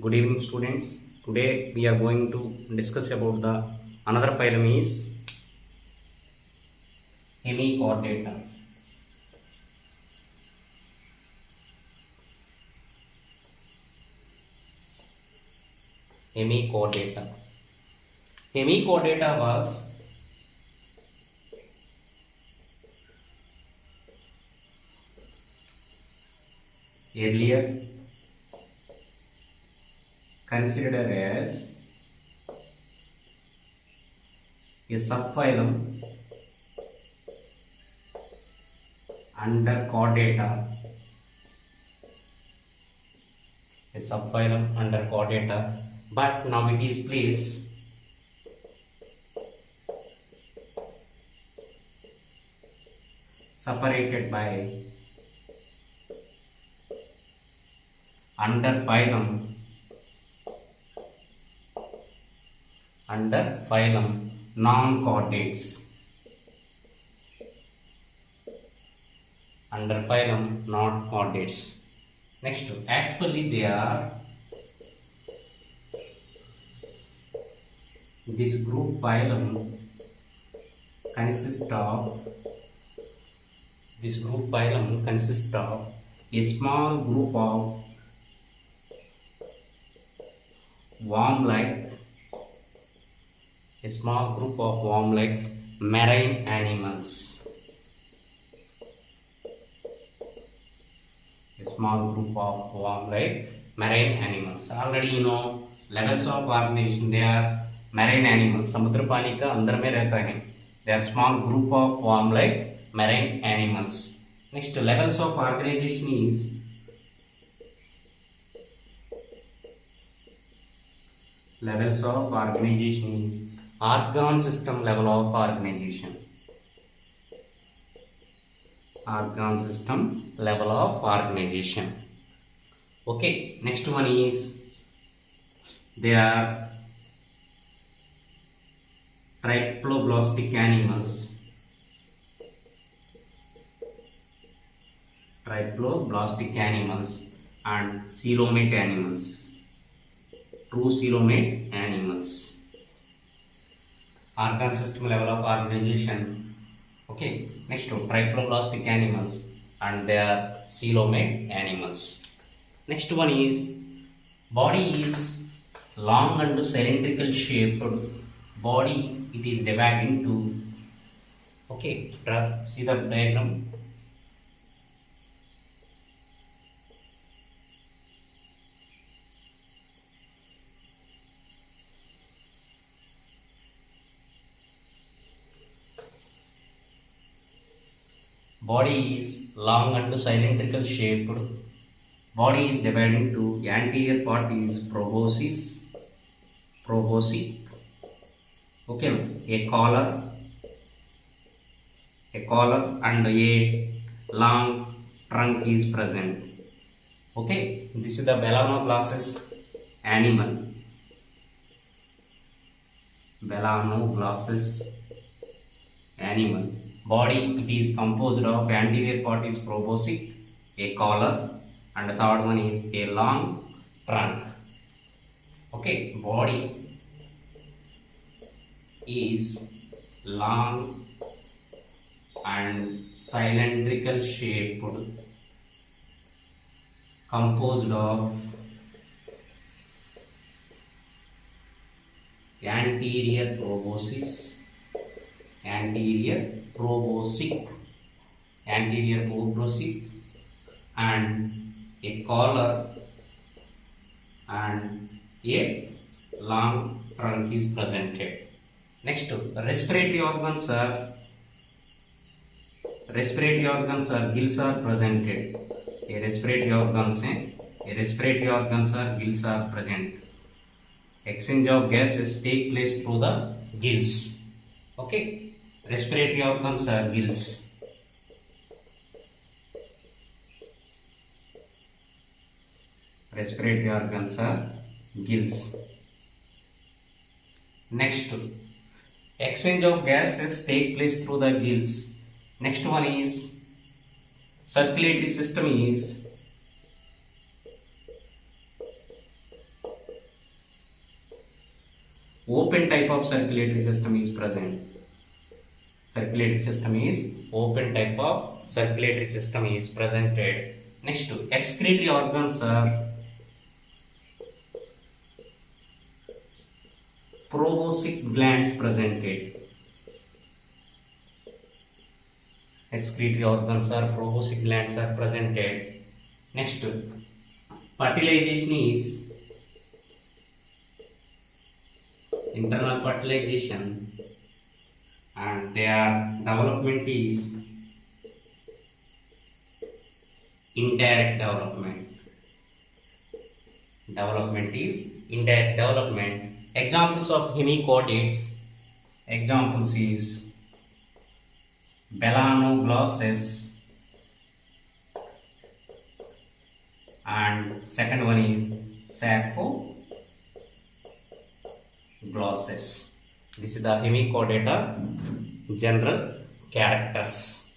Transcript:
Good evening, students. Today we are going to discuss about the another phylum is Hemichordata. Hemichordata. Hemichordata was earlier considered as a subphylum under Chordata. A subphylum under Chordata, but now it is placed separated by under phylum non-chordates. Under phylum non-chordates. Next, actually they are this group phylum consists of a small group of worm-like marine animals. A small group of worm-like marine animals. Already you know levels of organization. They are marine animals. समुद्र पानी का अंदर में रहता है. They are small group of worm-like marine animals. Next, levels of organization is organ system level of organization. Organ system level of organization. Okay, next one is they are triploblastic animals. And coelomate animals. True coelomate animals. Organ system level of organization. Okay, next to triploblastic animals and they are coelomate animals. Next one is body is long and cylindrical shaped body. It is divided into, okay, see the diagram. Body is long and cylindrical shaped. Body is divided into anterior part is proboscis, okay, a collar and a long trunk is present. Okay, this is the Balanoglossus animal. Body, it is composed of anterior part is proboscis, a collar, and the third one is a long trunk. Okay, body is long and cylindrical shaped, composed of anterior proboscis and a collar and a long trunk is presented. Next, respiratory organs are gills are presented. Respiratory organs are gills are present. Exchange of gases take place through the gills. Okay, respiratory organs are gills. Next, exchange of gases take place through the gills. Next one is circulatory system is open type of circulatory system is present. Circulatory system is open type of circulatory system is presented. Next, excretory organs are proboscis glands presented. Excretory organs or proboscis glands are presented. Next, fertilization is internal fertilization, and their development is indirect development. Development is indirect development. Examples of hemichordates. Examples is Melanoglossus, and second one is Sapoglossus. This is the hemichordata general characters.